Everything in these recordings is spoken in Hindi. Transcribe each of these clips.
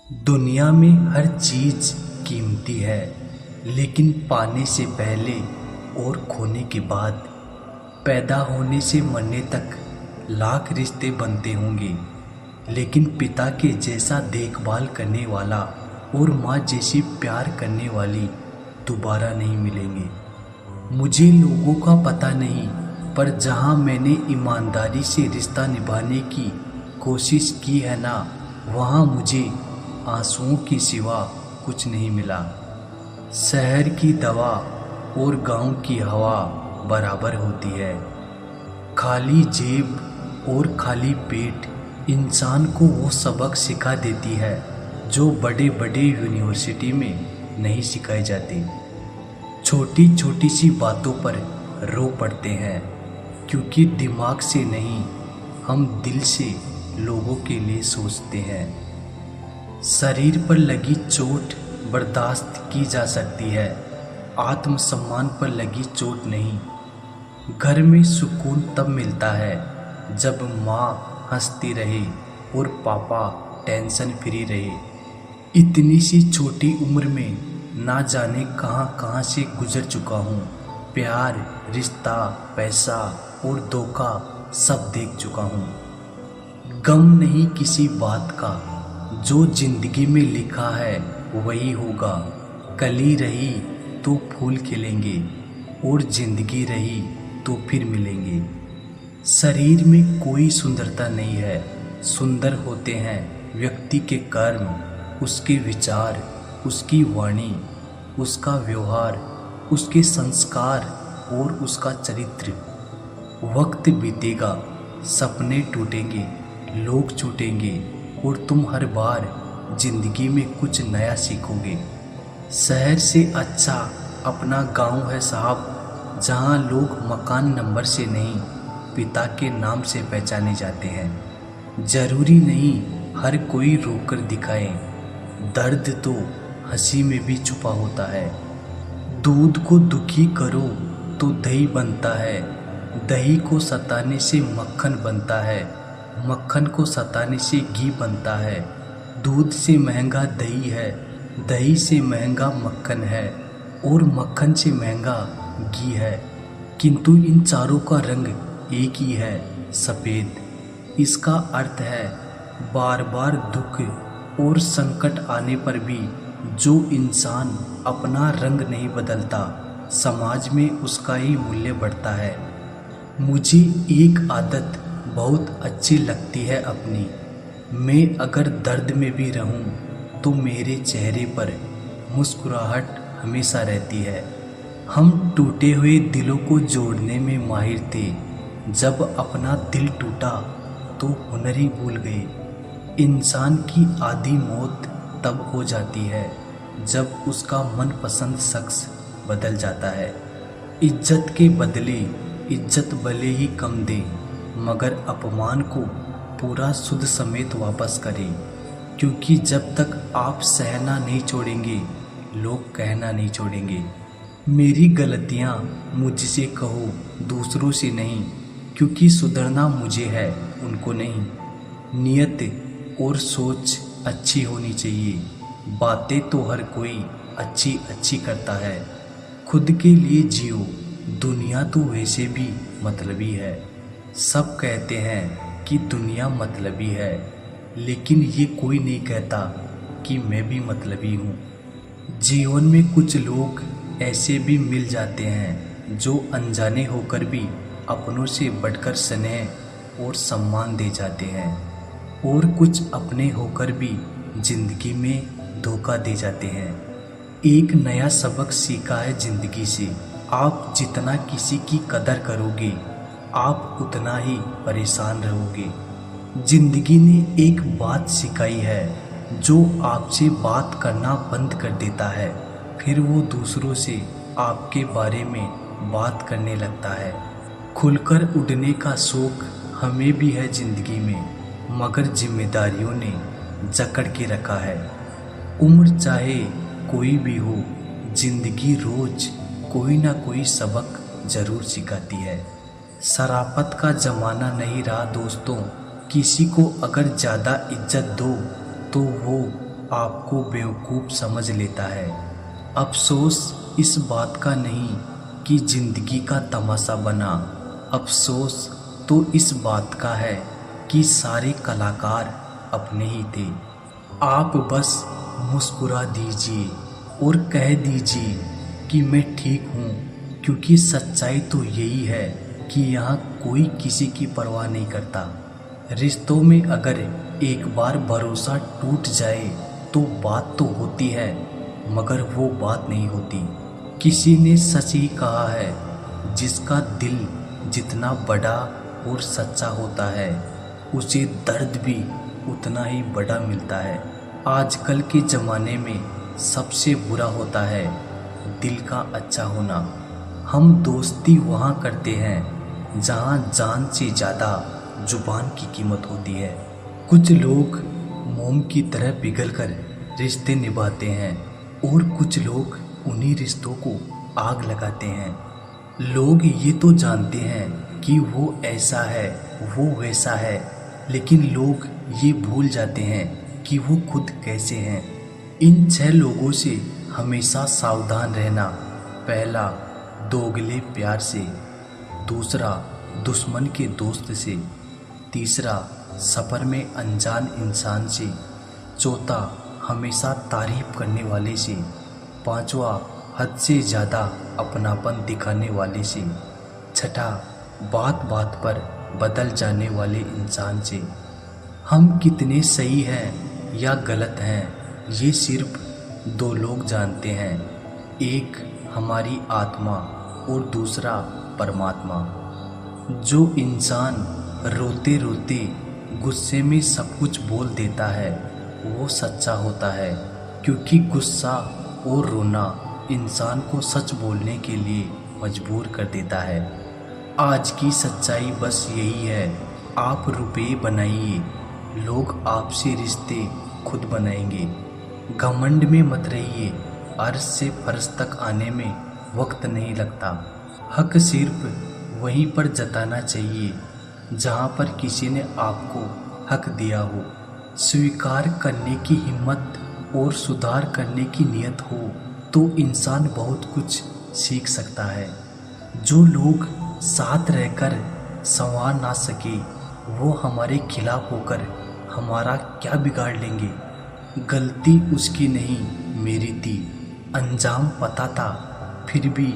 दुनिया में हर चीज कीमती है, लेकिन पाने से पहले और खोने के बाद, पैदा होने से मरने तक लाख रिश्ते बनते होंगे, लेकिन पिता के जैसा देखभाल करने वाला और माँ जैसी प्यार करने वाली दोबारा नहीं मिलेंगे। मुझे लोगों का पता नहीं, पर जहाँ मैंने ईमानदारी से रिश्ता निभाने की कोशिश की है ना, वहाँ मुझे आंसुओं के सिवा कुछ नहीं मिला। शहर की दवा और गांव की हवा बराबर होती है। खाली जेब और खाली पेट इंसान को वो सबक सिखा देती है जो बड़े बड़े यूनिवर्सिटी में नहीं सिखाए जाते। छोटी छोटी सी बातों पर रो पड़ते हैं, क्योंकि दिमाग से नहीं, हम दिल से लोगों के लिए सोचते हैं। शरीर पर लगी चोट बर्दाश्त की जा सकती है, आत्मसम्मान पर लगी चोट नहीं। घर में सुकून तब मिलता है जब माँ हंसती रहे और पापा टेंशन फ्री रहे। इतनी सी छोटी उम्र में ना जाने कहाँ कहाँ से गुजर चुका हूँ। प्यार, रिश्ता, पैसा और धोखा सब देख चुका हूँ। गम नहीं किसी बात का, जो जिंदगी में लिखा है वही होगा। कली रही तो फूल खिलेंगे, और जिंदगी रही तो फिर मिलेंगे। शरीर में कोई सुंदरता नहीं है, सुंदर होते हैं व्यक्ति के कर्म, उसके विचार, उसकी वाणी, उसका व्यवहार, उसके संस्कार और उसका चरित्र। वक्त बीतेगा, सपने टूटेंगे, लोग छूटेंगे, और तुम हर बार जिंदगी में कुछ नया सीखोगे। शहर से अच्छा अपना गांव है साहब, जहां लोग मकान नंबर से नहीं, पिता के नाम से पहचाने जाते हैं। जरूरी नहीं हर कोई रोकर दिखाए, दर्द तो हंसी में भी छुपा होता है। दूध को दुखी करो तो दही बनता है, दही को सताने से मक्खन बनता है, मक्खन को सताने से घी बनता है। दूध से महंगा दही है, दही से महंगा मक्खन है, और मक्खन से महंगा घी है। किंतु इन चारों का रंग एक ही है, सफ़ेद। इसका अर्थ है बार बार दुख और संकट आने पर भी जो इंसान अपना रंग नहीं बदलता, समाज में उसका ही मूल्य बढ़ता है। मुझे एक आदत बहुत अच्छी लगती है अपनी। मैं अगर दर्द में भी रहूं तो मेरे चेहरे पर मुस्कुराहट हमेशा रहती है। हम टूटे हुए दिलों को जोड़ने में माहिर थे, जब अपना दिल टूटा तो हुनर ही भूल गए। इंसान की आधी मौत तब हो जाती है जब उसका मनपसंद शख्स बदल जाता है। इज्जत के बदले इज्जत भले ही कम दे, मगर अपमान को पूरा सुध समेत वापस करें, क्योंकि जब तक आप सहना नहीं छोड़ेंगे, लोग कहना नहीं छोड़ेंगे। मेरी गलतियाँ मुझसे कहो, दूसरों से नहीं, क्योंकि सुधरना मुझे है, उनको नहीं। नियत और सोच अच्छी होनी चाहिए। बातें तो हर कोई अच्छी अच्छी करता है। खुद के लिए जियो, दुनिया तो वैसे भी मतलबी है। सब कहते हैं कि दुनिया मतलबी है, लेकिन ये कोई नहीं कहता कि मैं भी मतलबी हूँ। जीवन में कुछ लोग ऐसे भी मिल जाते हैं जो अनजाने होकर भी अपनों से बढ़कर स्नेह और सम्मान दे जाते हैं, और कुछ अपने होकर भी जिंदगी में धोखा दे जाते हैं। एक नया सबक सीखा है जिंदगी से, आप जितना किसी की कदर करोगे, आप उतना ही परेशान रहोगे। जिंदगी ने एक बात सिखाई है, जो आपसे बात करना बंद कर देता है, फिर वो दूसरों से आपके बारे में बात करने लगता है। खुलकर उड़ने का शौक हमें भी है जिंदगी में, मगर जिम्मेदारियों ने जकड़ के रखा है। उम्र चाहे कोई भी हो, जिंदगी रोज कोई ना कोई सबक जरूर सिखाती है। शराफत का ज़माना नहीं रहा दोस्तों, किसी को अगर ज़्यादा इज्जत दो तो वो आपको बेवकूफ़ समझ लेता है। अफसोस इस बात का नहीं कि ज़िंदगी का तमाशा बना, अफसोस तो इस बात का है कि सारे कलाकार अपने ही थे। आप बस मुस्कुरा दीजिए और कह दीजिए कि मैं ठीक हूँ, क्योंकि सच्चाई तो यही है कि यहाँ कोई किसी की परवाह नहीं करता। रिश्तों में अगर एक बार भरोसा टूट जाए तो बात तो होती है, मगर वो बात नहीं होती। किसी ने सच ही कहा है, जिसका दिल जितना बड़ा और सच्चा होता है उसे दर्द भी उतना ही बड़ा मिलता है। आजकल के ज़माने में सबसे बुरा होता है दिल का अच्छा होना। हम दोस्ती वहाँ करते हैं जहाँ जान से ज़्यादा जुबान की कीमत होती है। कुछ लोग मोम की तरह पिघलकर रिश्ते निभाते हैं और कुछ लोग उन्हीं रिश्तों को आग लगाते हैं। लोग ये तो जानते हैं कि वो ऐसा है, वो वैसा है, लेकिन लोग ये भूल जाते हैं कि वो खुद कैसे हैं। इन 6 लोगों से हमेशा सावधान रहना। पहला, दोगले प्यार से। दूसरा, दुश्मन के दोस्त से। तीसरा, सफ़र में अनजान इंसान से। चौथा, हमेशा तारीफ करने वाले से। पांचवा, हद से ज़्यादा अपनापन दिखाने वाले से। छठा, बात बात पर बदल जाने वाले इंसान से। हम कितने सही हैं या गलत हैं ये सिर्फ 2 लोग जानते हैं, एक हमारी आत्मा और दूसरा परमात्मा। जो इंसान रोते रोते गुस्से में सब कुछ बोल देता है वो सच्चा होता है, क्योंकि गुस्सा और रोना इंसान को सच बोलने के लिए मजबूर कर देता है। आज की सच्चाई बस यही है, आप रुपए बनाइए, लोग आपसे रिश्ते खुद बनाएंगे। घमंड में मत रहिए, अर्श से फर्श तक आने में वक्त नहीं लगता। हक सिर्फ वहीं पर जताना चाहिए जहाँ पर किसी ने आपको हक दिया हो। स्वीकार करने की हिम्मत और सुधार करने की नियत हो तो इंसान बहुत कुछ सीख सकता है। जो लोग साथ रहकर संवार ना सके वो हमारे खिलाफ होकर हमारा क्या बिगाड़ लेंगे। गलती उसकी नहीं मेरी थी, अंजाम पता था फिर भी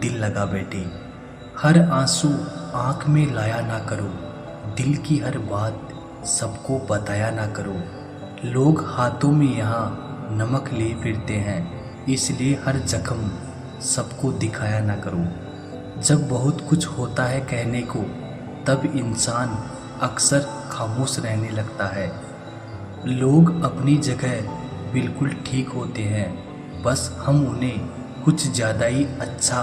दिल लगा बैठे। हर आंसू आँख में लाया ना करो, दिल की हर बात सबको बताया ना करो। लोग हाथों में यहाँ नमक ले फिरते हैं, इसलिए हर जख्म सबको दिखाया ना करो। जब बहुत कुछ होता है कहने को तब इंसान अक्सर खामोश रहने लगता है। लोग अपनी जगह बिल्कुल ठीक होते हैं, बस हम उन्हें कुछ ज़्यादा ही अच्छा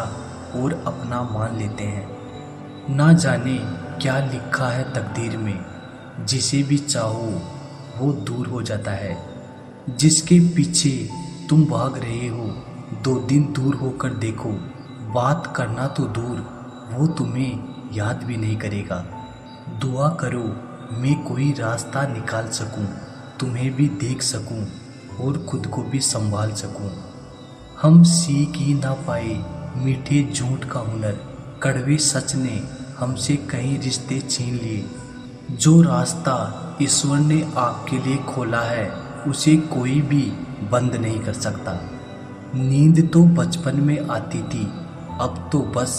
और अपना मान लेते हैं। ना जाने क्या लिखा है तकदीर में, जिसे भी चाहो वो दूर हो जाता है। जिसके पीछे तुम भाग रहे हो 2 दिन दूर होकर देखो, बात करना तो दूर वो तुम्हें याद भी नहीं करेगा। दुआ करो मैं कोई रास्ता निकाल सकूं, तुम्हें भी देख सकूं और खुद को भी संभाल सकूं। हम सीख ही ना पाए मीठे झूठ का हुनर, कड़वे सच ने हमसे कई रिश्ते छीन लिए। जो रास्ता ईश्वर ने आपके लिए खोला है उसे कोई भी बंद नहीं कर सकता। नींद तो बचपन में आती थी, अब तो बस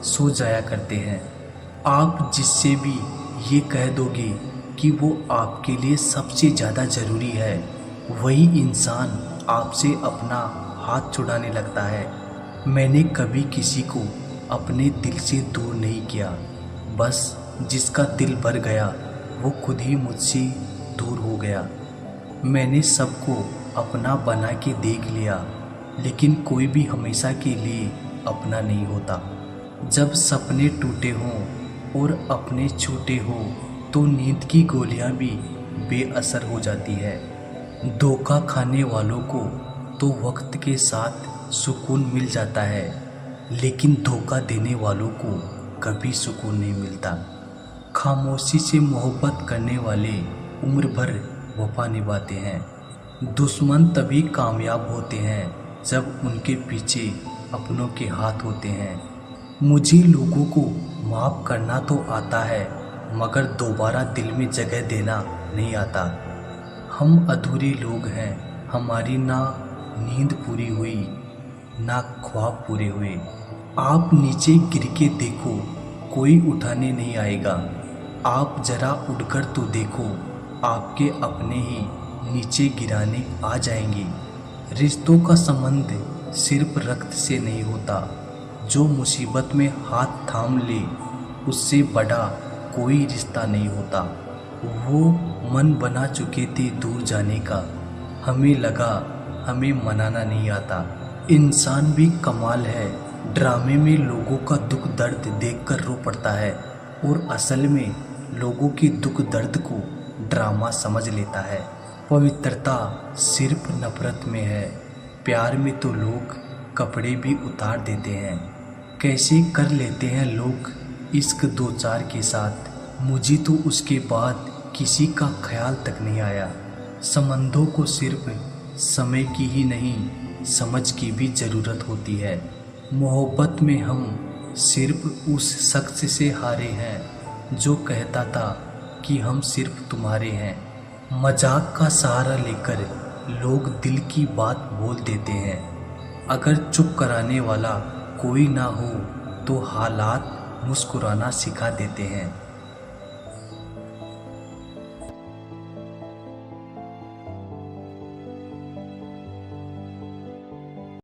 सो जाया करते हैं। आप जिससे भी ये कह दोगे कि वो आपके लिए सबसे ज़्यादा ज़रूरी है, वही इंसान आपसे अपना हाथ छुड़ाने लगता है। मैंने कभी किसी को अपने दिल से दूर नहीं किया, बस जिसका दिल भर गया वो खुद ही मुझसे दूर हो गया। मैंने सबको अपना बना के देख लिया, लेकिन कोई भी हमेशा के लिए अपना नहीं होता। जब सपने टूटे हों और अपने छूटे हो तो नींद की गोलियां भी बेअसर हो जाती है। धोखा खाने वालों को तो वक्त के साथ सुकून मिल जाता है, लेकिन धोखा देने वालों को कभी सुकून नहीं मिलता। खामोशी से मोहब्बत करने वाले उम्र भर वफा निभाते हैं, दुश्मन तभी कामयाब होते हैं जब उनके पीछे अपनों के हाथ होते हैं। मुझे लोगों को माफ़ करना तो आता है, मगर दोबारा दिल में जगह देना नहीं आता। हम अधूरे लोग हैं, हमारी ना नींद पूरी हुई ना ख्वाब पूरे हुए। आप नीचे गिर के देखो, कोई उठाने नहीं आएगा। आप जरा उठकर तो देखो, आपके अपने ही नीचे गिराने आ जाएंगे। रिश्तों का संबंध सिर्फ रक्त से नहीं होता। जो मुसीबत में हाथ थाम ले, उससे बड़ा कोई रिश्ता नहीं होता। वो मन बना चुके थे दूर जाने का, हमें लगा हमें मनाना नहीं आता। इंसान भी कमाल है, ड्रामे में लोगों का दुख दर्द देखकर रो पड़ता है और असल में लोगों के दुख दर्द को ड्रामा समझ लेता है। पवित्रता सिर्फ नफरत में है, प्यार में तो लोग कपड़े भी उतार देते हैं। कैसे कर लेते हैं लोग इश्क दो चार के साथ, मुझे तो उसके बाद किसी का ख्याल तक नहीं आया। संबंधों को सिर्फ समय की ही नहीं, समझ की भी ज़रूरत होती है। मोहब्बत में हम सिर्फ उस शख्स से हारे हैं जो कहता था कि हम सिर्फ तुम्हारे हैं। मजाक का सहारा लेकर लोग दिल की बात बोल देते हैं। अगर चुप कराने वाला कोई ना हो तो हालात मुस्कुराना सिखा देते हैं।